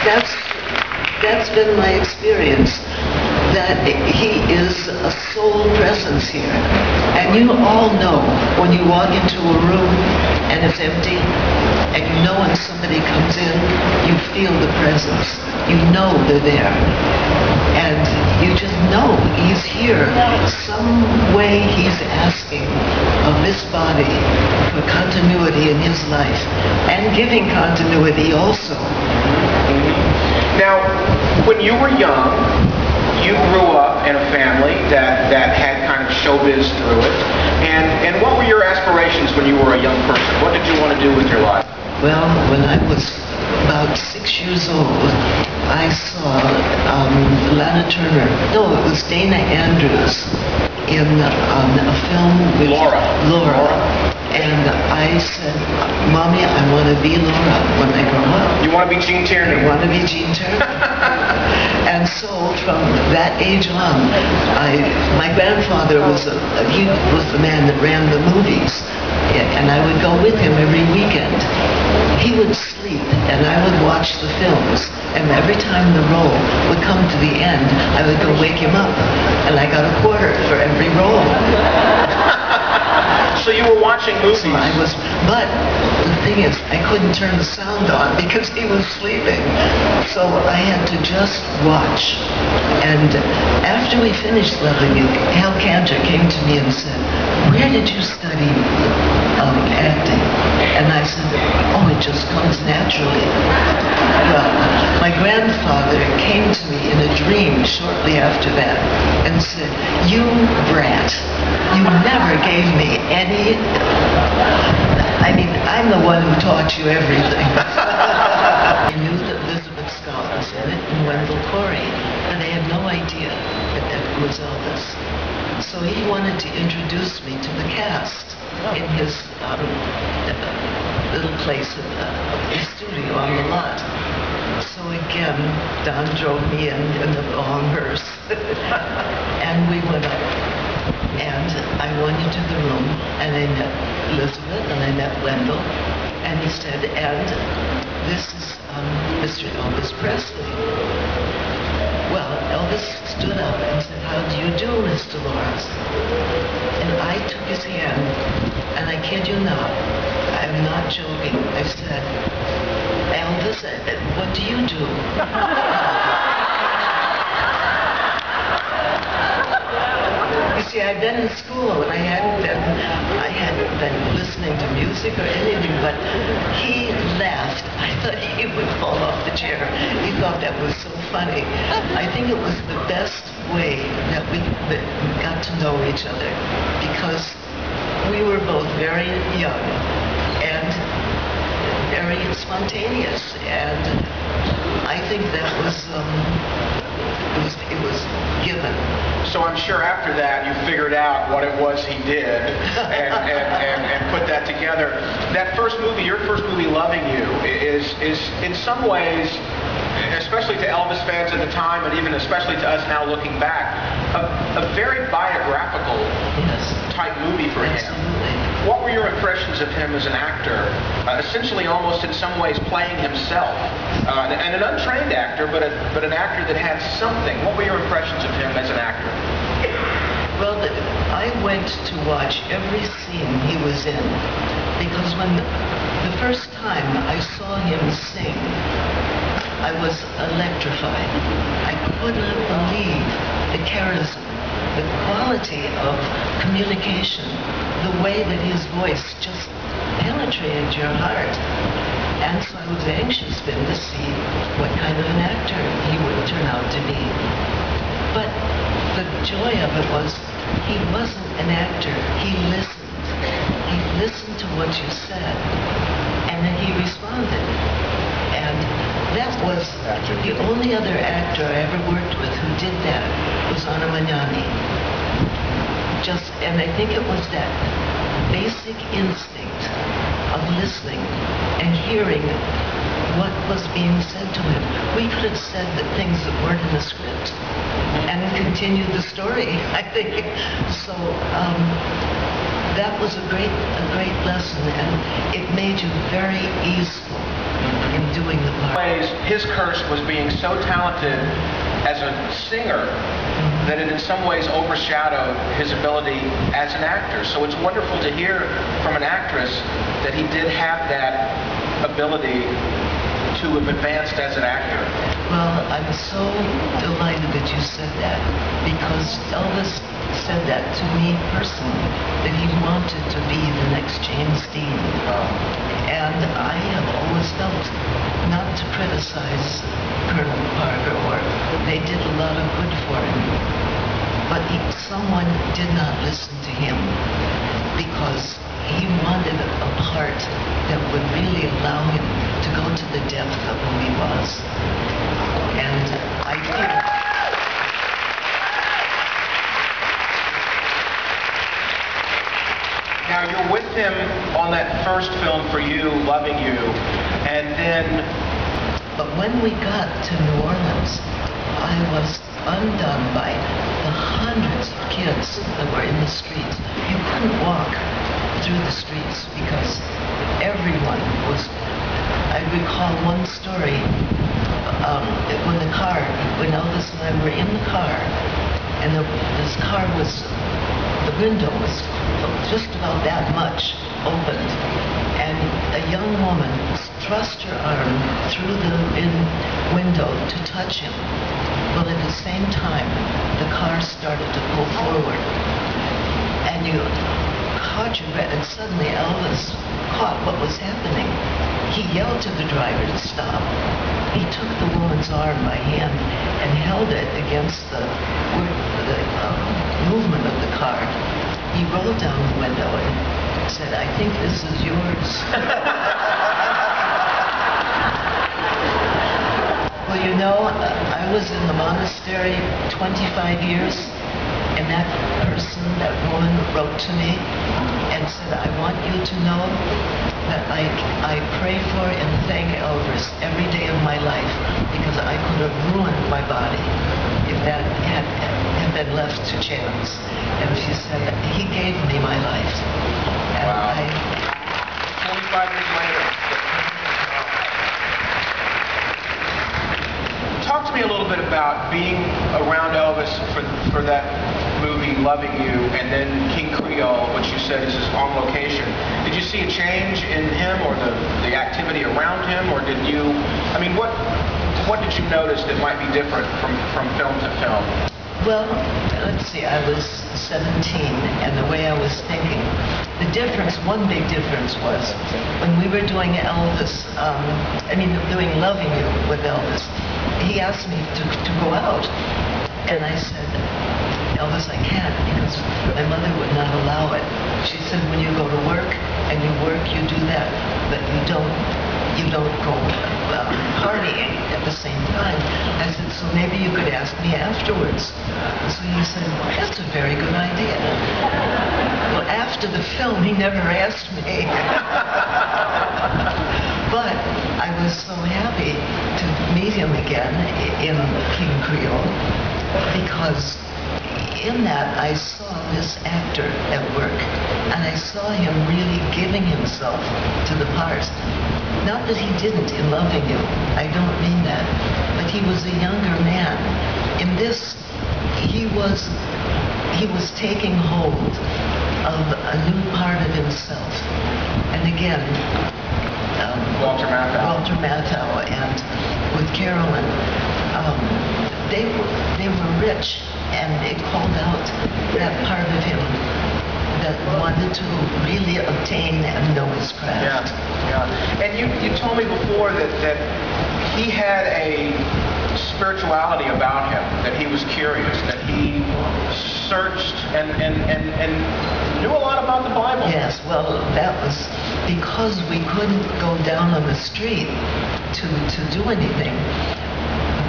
that's that's been my experience. That he is a soul presence here. And you all know when you walk into a room and it's empty, and you know when somebody comes in, you feel the presence. You know they're there. And you just know he's here. Some way he's asking of this body for continuity in his life and giving continuity also. Now, when you were young, you grew up in a family that had kind of showbiz through it. And what were your aspirations when you were a young person? What did you want to do with your life? Well, when I was about 6 years old, I saw Lana Turner. No, it was Dana Andrews in a film with Laura. And I said, Mommy, I want to be Laura when I grow up. You want to be Gene Tierney? I want to be Gene Tierney. And so from that age on, my grandfather was the man that ran the movies. And I would go with him every weekend. He would sleep and I would watch the films. And every time the role would come to the end, I would go wake him up. And I got a quarter for every role. So you were watching movies. So but the thing is, I couldn't turn the sound on because he was sleeping. So I had to just watch. And after we finished Loving You, Hal Cantor came to me and said, "Where did you study acting?" And I said, "Oh, it just comes naturally." Well, my grandfather came to me in a dream shortly after that and said, "You brat, you never gave me any... I mean, I'm the one who taught you everything." I knew that Elizabeth Scott was in it and Wendell Corey, but I had no idea that that was Elvis. So he wanted to introduce me to the cast in his little place in the studio on the lot. So again, Don drove me in the long hearse, and we went up. And I went into the room, and I met Elizabeth, and I met Wendell, and he said, "And this is Mr. Elvis Presley." Well, Elvis stood up and said, "How do you do, Miss Dolores?" And I took his hand, and I kid you not, I'm not joking, I said, "Elvis, what do you do?" You see, I'd been in school and I hadn't been listening to music or anything, but he laughed. I thought he would fall off the chair. He thought that was so funny. I think it was the best way that we got to know each other because we were both very young and very spontaneous, and I think that was it was given. So I'm sure after that you figured out what it was he did and put that together. That first movie, your first movie, Loving You, is in some ways, especially to Elvis fans at the time and even especially to us now looking back, a very biographical type movie for him. Absolutely. What were your impressions of him as an actor? Essentially, almost in some ways, playing himself, and an untrained actor, but an actor that had something. What were your impressions of him as an actor? Well, I went to watch every scene he was in because when the first time I saw him sing, I was electrified. I could not believe the charisma, the quality of communication, the way that his voice just penetrated your heart. And so I was anxious then to see what kind of an actor he would turn out to be. But the joy of it was he wasn't an actor. He listened. He listened to what you said, and then he responded. And that was the only other actor I ever worked with who did that was Anna Magnani. And I think it was that basic instinct of listening and hearing what was being said to him. We could have said the things that weren't in the script and continued the story, I think. So that was a great lesson, and it made you very easeful in doing the part. ways, his curse was being so talented as a singer that it in some ways overshadowed his ability as an actor. So it's wonderful to hear from an actress that he did have that ability to have advanced as an actor. Well, I'm so delighted that you said that, because Elvis said that to me personally, that he wanted to be the next James Dean. And I have always felt, not to criticize Colonel Parker, or they did a lot of good for him, but someone did not listen to him, because he wanted a part that would really allow him to go to the depth of who he was. And I feel... Now, you're with him on that first film, For You, Loving You, and then... But when we got to New Orleans, I was undone by the hundreds of kids that were in the streets. You couldn't walk through the streets because everyone was... I recall one story, when Elvis and I were in the car, and this car was... the window was just about that much opened, and a young woman thrust her arm through the window to touch him. Well, at the same time, the car started to pull forward, and you caught your breath, and suddenly Elvis caught what was happening. He yelled to the driver to stop. He took the woman's arm by hand and held it against the movement of the car. He rolled down the window and said, "I think this is yours." Well, you know, I was in the monastery 25 years, and that woman wrote to me and said, "I want you to know that I pray for and thank Elvis every day of my life, because I could have ruined my body if that had been left to chance." And she said, "He gave me my life." And wow. 25 years later. Talk to me a little bit about being around Elvis for that movie, Loving You, and then King Creole, which you said is on location. Did you see a change in him or the activity around him, or did you, I mean, what did you notice that might be different from film to film? Well, let's see, I was 17, and the way I was thinking, the difference, one big difference was when we were doing Elvis, doing Loving You with Elvis, he asked me to go out, and I said, "Elvis, I can't, because my mother would not allow it. She said, when you go to work and you work, you do that, but you don't go partying at the same time." I said, "So maybe you could ask me afterwards." So he said, "That's a very good idea." Well, after the film, he never asked me. But I was so happy to meet him again in King Creole, because in that I saw this actor at work, and I saw him really giving himself to the part. Not that he didn't in Loving You, I don't mean that, but he was a younger man. In this, he was taking hold of a new part of himself. And again, Walter Matthau and with Carolyn, they were rich, and it called out that part of him that wanted to really obtain and know his craft. Yeah. And you told me before that he had a spirituality about him, that he was curious, that he searched and knew a lot about the Bible. Yes, well, that was because we couldn't go down on the street to do anything.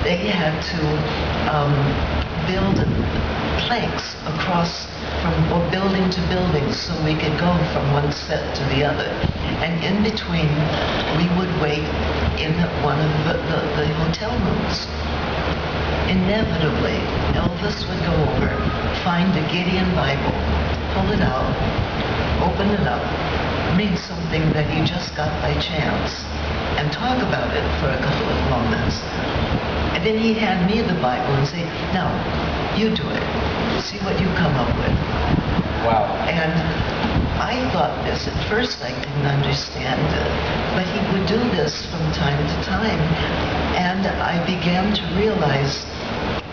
They had to build planks across from building to building so we could go from one set to the other. And in between, we would wait in one of the hotel rooms. Inevitably, Elvis would go over, find a Gideon Bible, pull it out, open it up, read something that he just got by chance, and talk about it for a couple of moments. And then he'd hand me the Bible and say, now, you do it. See what you come up with. Wow. And I thought this. At first I didn't understand it. But he would do this from time to time. And I began to realize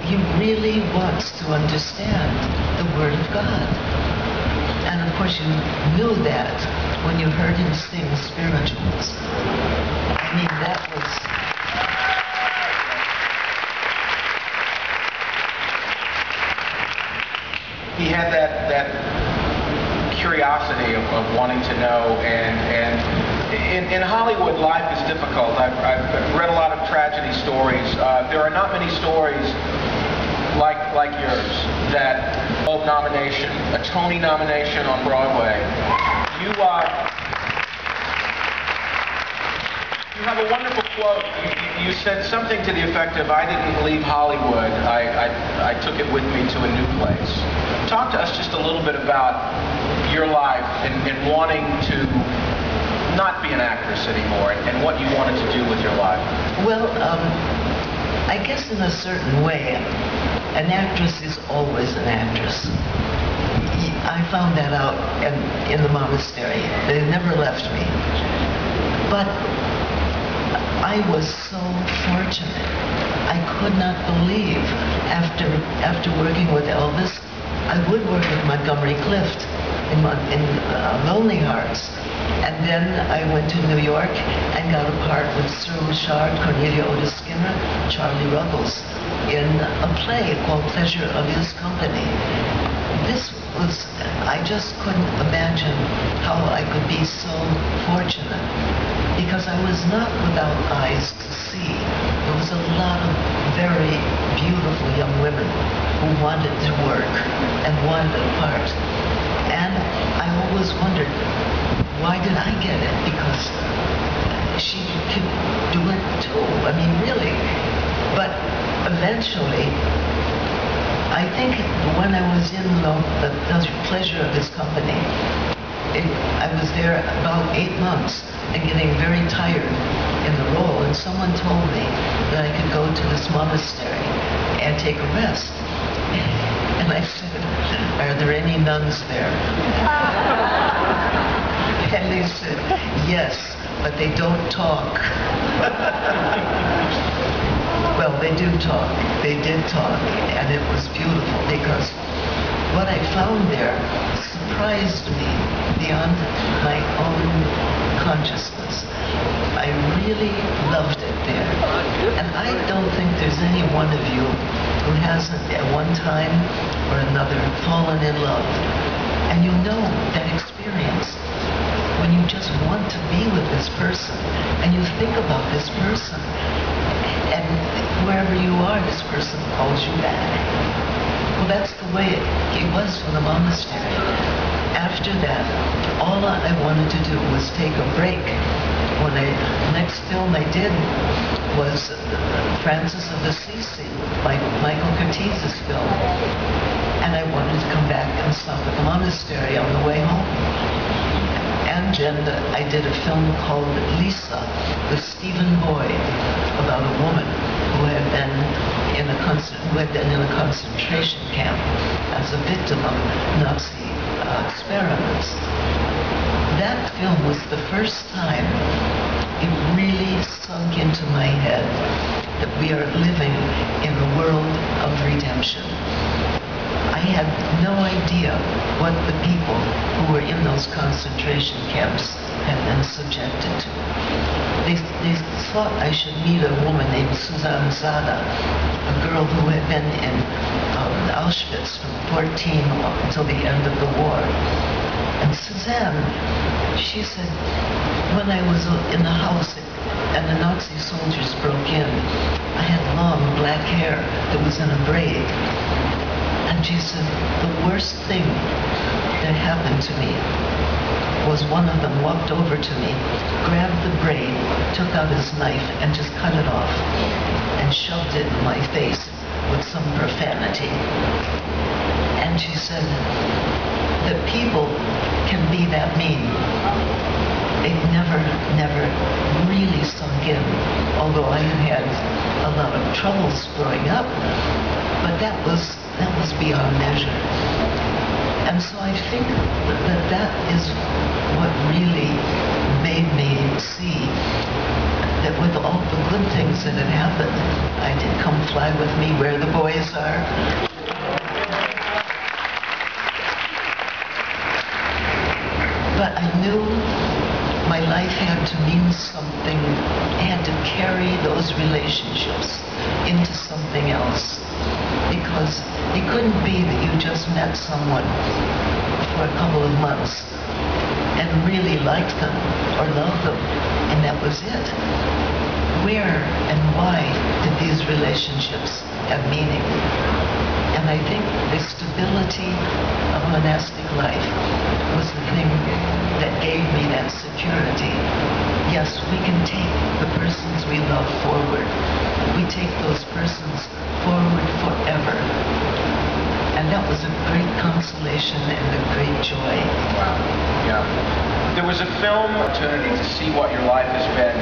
he really wants to understand the Word of God. And of course you knew that when you heard him sing spirituals. I mean, that was... He had that curiosity of wanting to know, and in Hollywood, life is difficult. I've read a lot of tragedy stories. There are not many stories like yours. That Globe nomination, a Tony nomination on Broadway. You have a wonderful quote. You said something to the effect of, "I didn't leave Hollywood. I took it with me to a new place." Talk to us just a little bit about your life and wanting to not be an actress anymore, and what you wanted to do with your life. Well, I guess in a certain way, an actress is always an actress. I found that out in the monastery. They never left me. But I was so fortunate. I could not believe, after working with Elvis, I would work with Montgomery Clift in Lonely Hearts. And then I went to New York and got a part with Sir Richard, Cornelia Otis Skinner, Charlie Ruggles in a play called Pleasure of His Company. This was, I just couldn't imagine how I could be so fortunate, because I was not without eyes to see. There was a lot of very beautiful young women who wanted to work and wanted a part. And I always wondered, why did I get it? Because she could do it too. I mean, really. But eventually, I think when I was in the Pleasure of His Company, I was there about 8 months and getting very tired in the role. And someone told me that I could go to this monastery and take a rest. And I said, "Are there any nuns there?" And they said, "Yes, but they don't talk." Well, they do talk. They did talk, and it was beautiful, because what I found there surprised me beyond my own consciousness. I really loved it there. And I don't think there's any one of you who hasn't at one time or another fallen in love. And you know that experience when you just want to be with this person and you think about this person, and wherever you are, this person calls you back. Well, that's the way it was for the monastery. After that, all I wanted to do was take a break. The next film I did was Francis of Assisi, Michael Curtiz's film. And I wanted to come back and stop at the monastery on the way home. And then I did a film called Lisa with Stephen Boyd, about a woman who had been in a concentration camp as a victim of Nazi experiments. That film was the first time it really sunk into my head that we are living in a world of redemption. I had no idea what the people who were in those concentration camps had been subjected to. They thought I should meet a woman named Suzanne Zada, a girl who had been in Auschwitz from 14 until the end of the war. And Suzanne, she said, when I was in the house and the Nazi soldiers broke in, I had long black hair that was in a braid. And she said, the worst thing that happened to me was one of them walked over to me, grabbed the braid, took out his knife, and just cut it off, and shoved it in my face with some profanity. And she said that people can be that mean. it never really sunk in, although I had a lot of troubles growing up, but that was beyond measure. And so I think that is what really made me see that with all the good things that had happened, I did Come Fly With Me Where the Boys Are. But I knew my life had to mean something, had to carry those relationships into something else. Because it couldn't be that you just met someone for a couple of months and really liked them or loved them, and that was it. Where and why did these relationships have meaning? And I think the stability of monastic life was the thing that gave me that security. Yes, we can take the persons we love forward. We take those persons forward forever. And that was a great consolation and a great joy. Wow. Yeah. There was a film opportunity to see what your life has been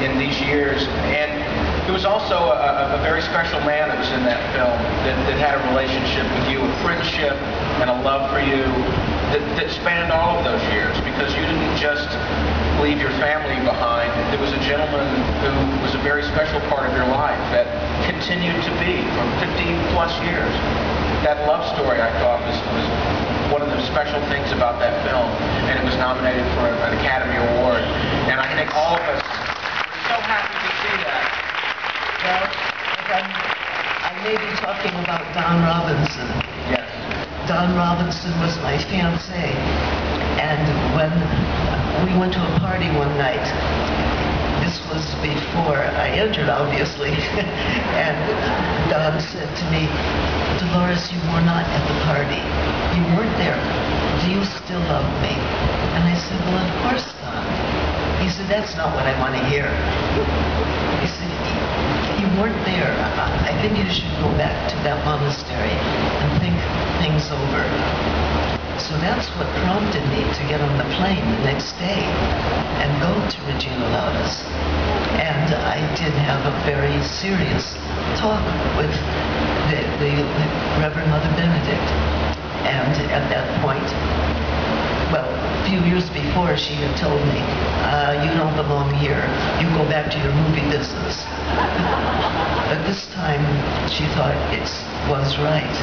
in these years, and there was also a very special man that was in that film that had a relationship with you, a friendship and a love for you that spanned all of those years, because you didn't just leave your family behind. There was a gentleman who was a very special part of your life that continued to be for 50 plus years. That love story, I thought, was one of the special things about that film, and it was nominated for an Academy Award. And I think all of us are so happy to see that. Well, I may be talking about Don Robinson. Yes. Don Robinson was my fiancé, and when we went to a party one night, this was before I entered, obviously, and Don said to me, "Dolores, you were not at the party. You weren't there. Do you still love me?" And I said, "Well, of course, Don." He said, "That's not what I want to hear." He said, "You weren't there. I think you should go back to that monastery and think things over." So that's what prompted me to get on the plane the next day and go to Regina Laudes. And I did have a very serious talk with the Reverend Mother Benedict. And at that point, well, a few years before, she had told me, "You don't belong here. You go back to your movie business." But this time, she thought it was right.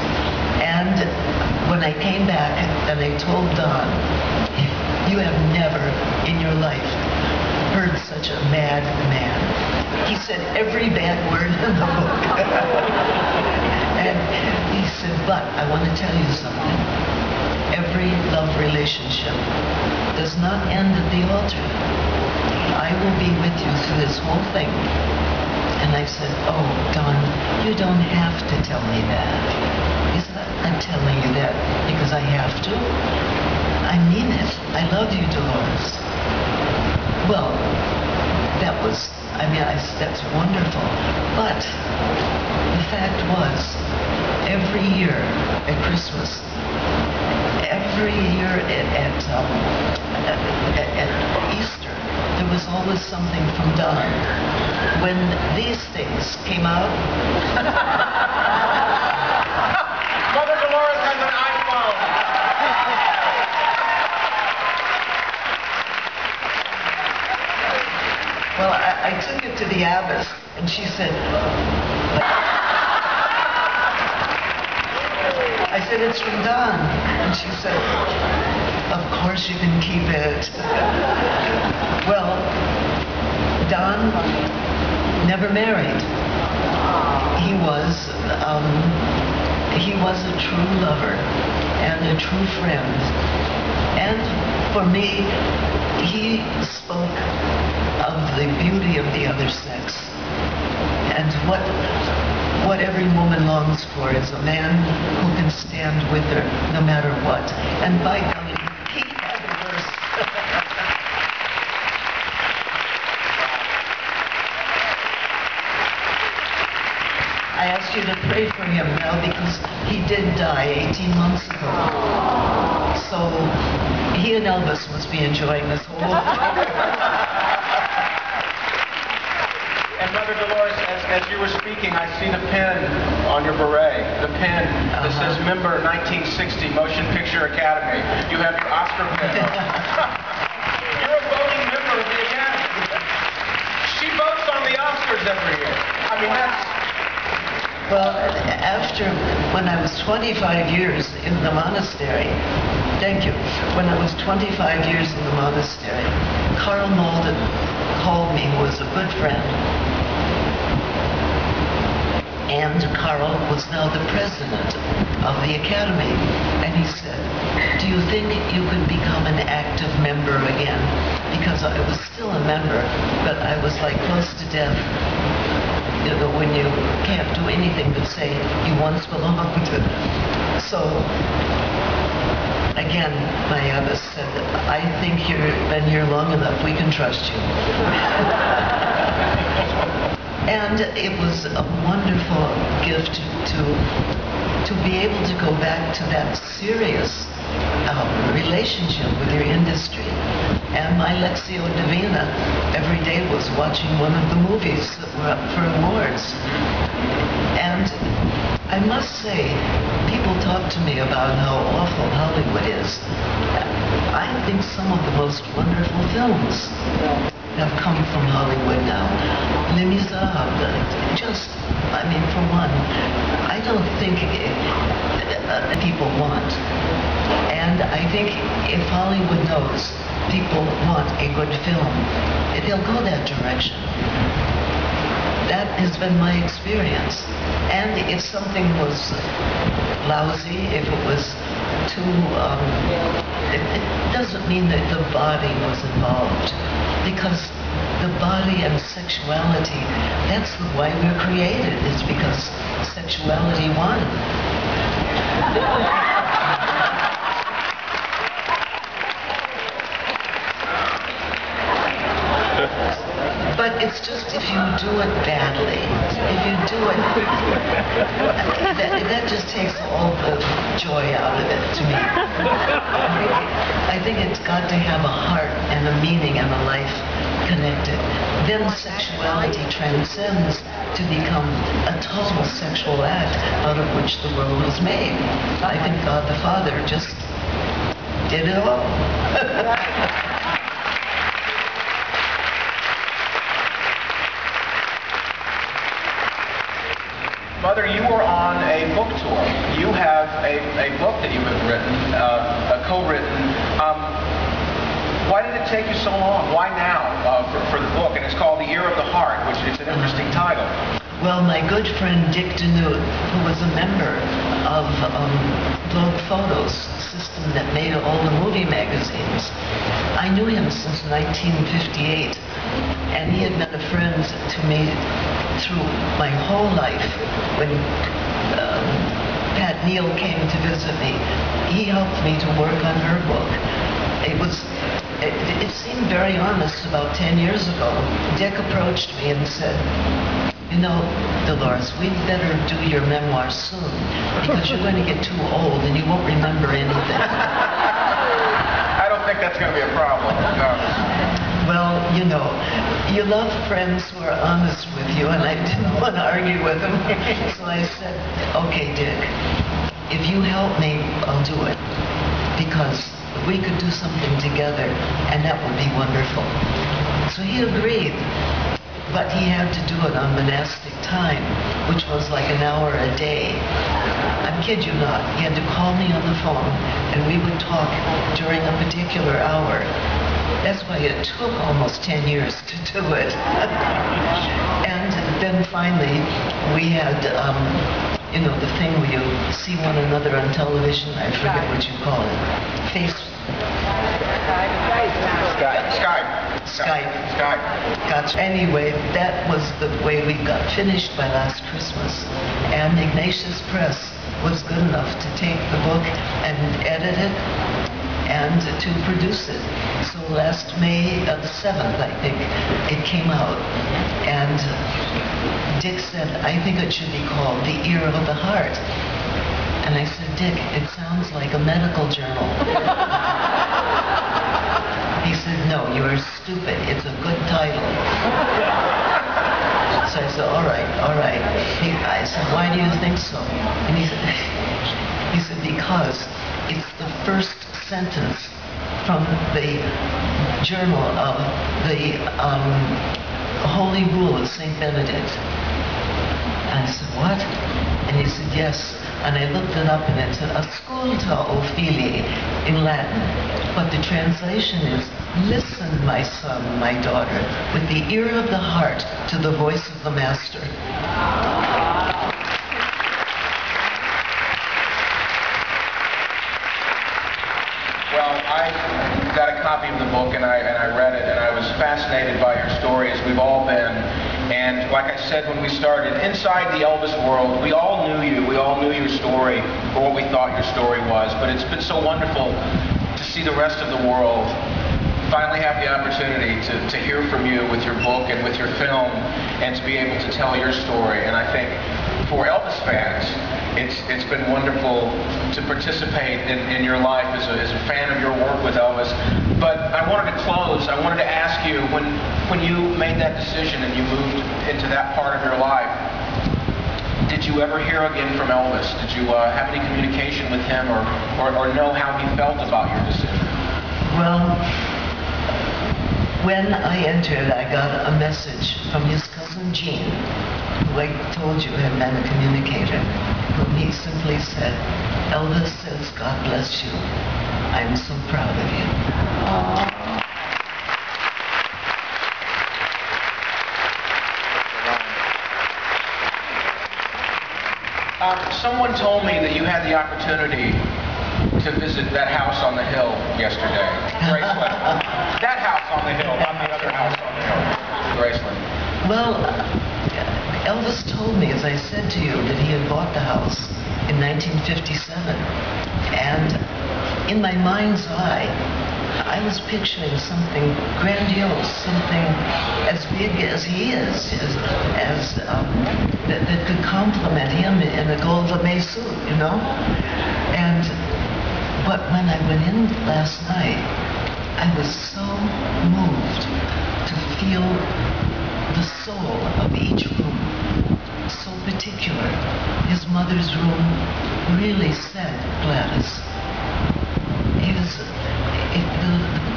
And when I came back and I told Don, "You have never in your life heard such a mad man." He said every bad word in the book. And he said, "But I want to tell you something. Every love relationship does not end at the altar. I will be with you through this whole thing." And I said, "Oh, Don, you don't have to tell me that." He said, "I'm telling you that because I have to. I mean it. I love you, Dolores." Well, that's wonderful. But the fact was, every year at Christmas, every year at Easter, there was always something from Don. When these things came out, Mother Dolores has an iPhone. well, I took it to the abbess, and she said, I said, "It's from Don." And she said, "Of course you can keep it." Well, Don never married. He was a true lover and a true friend. And for me, he spoke of the beauty of the other sex. And what every woman longs for is a man who can stand with her no matter what. And by golly, he had a verse. I ask you to pray for him now because he did die 18 months ago. So he and Elvis must be enjoying this whole. And Mother Dolores, as you were speaking, I see the pin on your beret. The pin that says Member 1960 Motion Picture Academy. You have your Oscar pin. You're a voting member of the Academy. She votes on the Oscars every year. I mean, that's... Well, when I was 25 years in the monastery, thank you, when I was 25 years in the monastery, Carl Malden called me, who was a good friend, and Carl was now the president of the academy, and he said, do you think you could become an active member again? Because I was still a member, but I was like close to death. You know, when you can't do anything but say you once belonged. So, again, my abbess said, I think you've been here long enough, we can trust you. And it was a wonderful gift to be able to go back to that serious relationship with your industry. And my Lectio Divina every day was watching one of the movies that were up for awards. And I must say, people talk to me about how awful Hollywood is. I think some of the most wonderful films have come from Hollywood now. Les Miserables, for one, I don't think people want. And I think if Hollywood knows people want a good film, they'll go that direction. That has been my experience. And if something was lousy, if it was too, it doesn't mean that the body was involved, because the body and sexuality, that's why we're created, is because sexuality won. But it's just if you do it badly, if you do it, that just takes all the joy out of it to me. I think it's got to have a heart and a meaning and a life connected. Then sexuality transcends to become a total sexual act out of which the world was made. I think God the Father just did it all. Mother, you were on a book tour. You have a book that you have written, co-written. Why did it take you so long? Why now for the book? And it's called The Ear of the Heart, which is an interesting title. Well, my good friend Dick Denude, who was a member of Globe Photos system that made all the movie magazines, I knew him since 1958, and he had been a friend to me through my whole life. When Pat Neal came to visit me, he helped me to work on her book. It seemed very honest about 10 years ago. Dick approached me and said, you know, Dolores, we'd better do your memoir soon, because you're going to get too old and you won't remember anything. I don't think that's going to be a problem. No. Well, you know, you love friends who are honest with you, and I didn't want to argue with them. So I said, okay, Dick, if you help me, I'll do it. Because we could do something together, and that would be wonderful. So he agreed, but he had to do it on monastic time, which was like an hour a day. I kid you not, he had to call me on the phone, and we would talk during a particular hour. That's why it took almost 10 years to do it. And then finally, we had, the thing where you see one another on television. I forget what you call it. Skype. Gotcha. Anyway, that was the way we got finished by last Christmas. And Ignatius Press was good enough to take the book and edit it and to produce it. So last May the 7th, I think, it came out. And Dick said, I think it should be called The Ear of the Heart. And I said, Dick, it sounds like a medical journal. He said, no, you are stupid. It's a good title. So I said, all right, all right. I said, why do you think so? And he said, because it's the first sentence from the journal of the Holy Rule of St. Benedict. And I said, what? And he said, yes. And I looked it up and it said, Ascolta, o figli, in Latin. But the translation is, listen, my son, my daughter, with the ear of the heart to the voice of the Master. Well, I got a copy of the book and I read it, and I was fascinated by your story, as we've all been. And like I said when we started, inside the Elvis world, we all knew you. We all knew your story, or what we thought your story was. But it's been so wonderful to see the rest of the world finally have the opportunity to hear from you with your book and with your film, and to be able to tell your story. And I think for Elvis fans, it's been wonderful to participate in your life as a fan of your work with Elvis. But I wanted to close. I wanted to ask you, when you made that decision and you moved into that part of your life, did you ever hear again from Elvis? Did you have any communication with him, or know how he felt about your decision? Well, when I entered, I got a message from his cousin Gene, who I told you had been a communicator, whom he simply said, Elvis says, God bless you. I'm so proud of you. Someone told me that you had the opportunity to visit that house on the hill yesterday, Graceland. That house on the hill, not the other house on the hill, Graceland. Well, Elvis told me, as I said to you, that he had bought the house in 1957. And in my mind's eye, I was picturing something grandiose, something as big as he is, that could compliment him in a gold lame suit, you know? But when I went in last night, I was so moved to feel the soul of each room, so particular. His mother's room really said Gladys.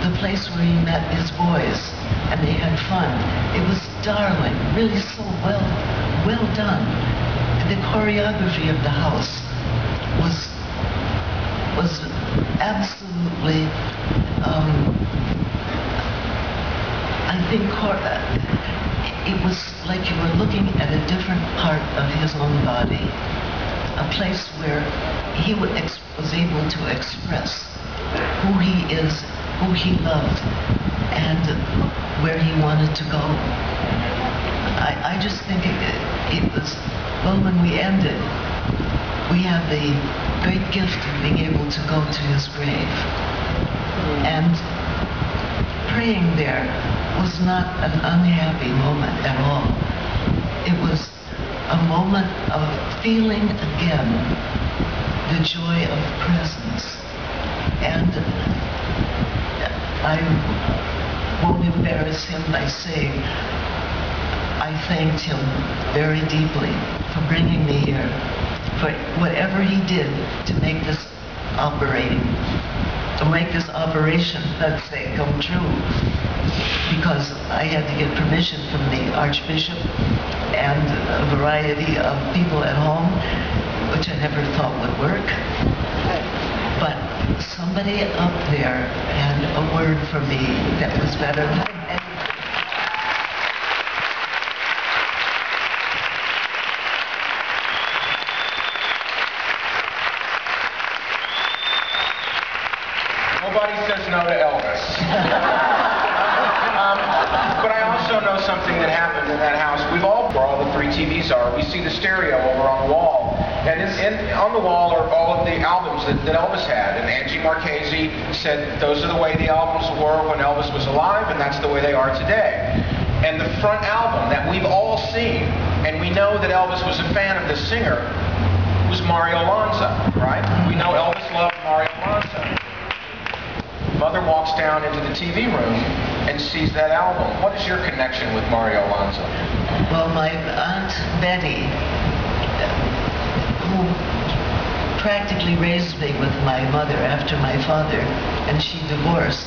The place where he met his boys and they had fun, it was darling, really so well done. The choreography of the house was absolutely, I think it was like you were looking at a different part of his own body, a place where he was able to express who he is, who he loved, and where he wanted to go. I just think it was, well, when we ended, we had the great gift of being able to go to his grave. And praying there was not an unhappy moment at all. It was a moment of feeling again the joy of presence. And I won't embarrass him by saying I thanked him very deeply for bringing me here, for whatever he did to make this operation, let's say, come true. Because I had to get permission from the Archbishop and a variety of people at home, which I never thought would work. But somebody up there had a word for me that was better than anything. Nobody says no to Elvis. But I also know something that happened in that house. We've all, where all the 3 TVs are, we see the stereo over on the wall. And on the wall are all of the albums that Elvis had. And Angie Marchese said those are the way the albums were when Elvis was alive, and that's the way they are today. And the front album that we've all seen, and we know that Elvis was a fan of this singer, was Mario Lanza, right? We know Elvis loved Mario Lanza. Mother walks down into the TV room and sees that album. What is your connection with Mario Lanza? Well, my Aunt Betty, who practically raised me with my mother after my father, and she divorced,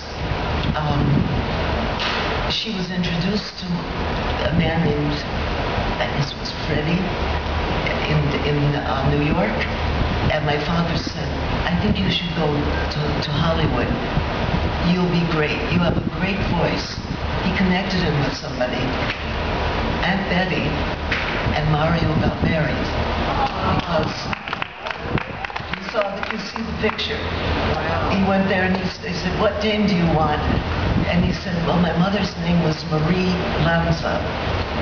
she was introduced to a man named, I guess it was Freddie, in New York. And my father said, I think you should go to Hollywood. You'll be great. You have a great voice. He connected him with somebody. Aunt Betty and Mario got married because you see the picture. Wow. He went there and they said, what name do you want? And he said, well, my mother's name was Marie Lanza.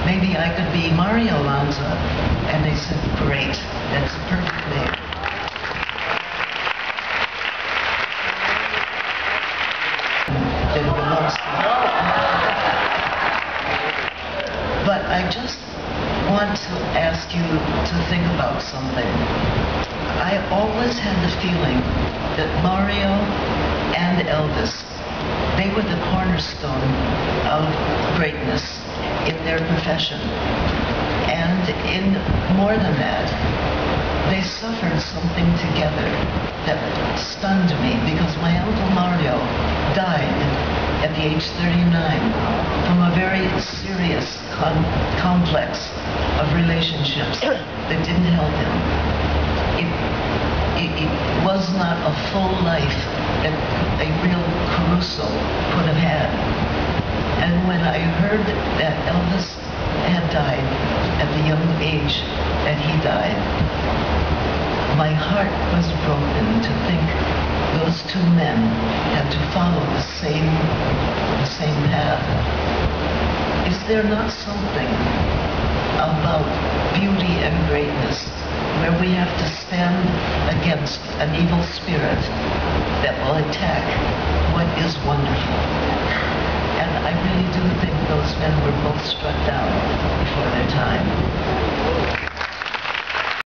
Maybe I could be Mario Lanza. And they said, great, that's a perfect name. That belongs to me. But I just want to ask you to think about something. I always had the feeling that Mario and Elvis, they were the cornerstone of greatness in their profession. And in more than that, they suffered something together that stunned me because my Uncle Mario died at the age 39 from a very serious complex of relationships that didn't help him. It was not a full life that a real Caruso could have had. And when I heard that Elvis had died at the young age that he died, my heart was broken to think those two men had to follow the same path. Is there not something about beauty and greatness where we have to stand against an evil spirit that will attack what is wonderful? And I really do think those men were both struck down before their time.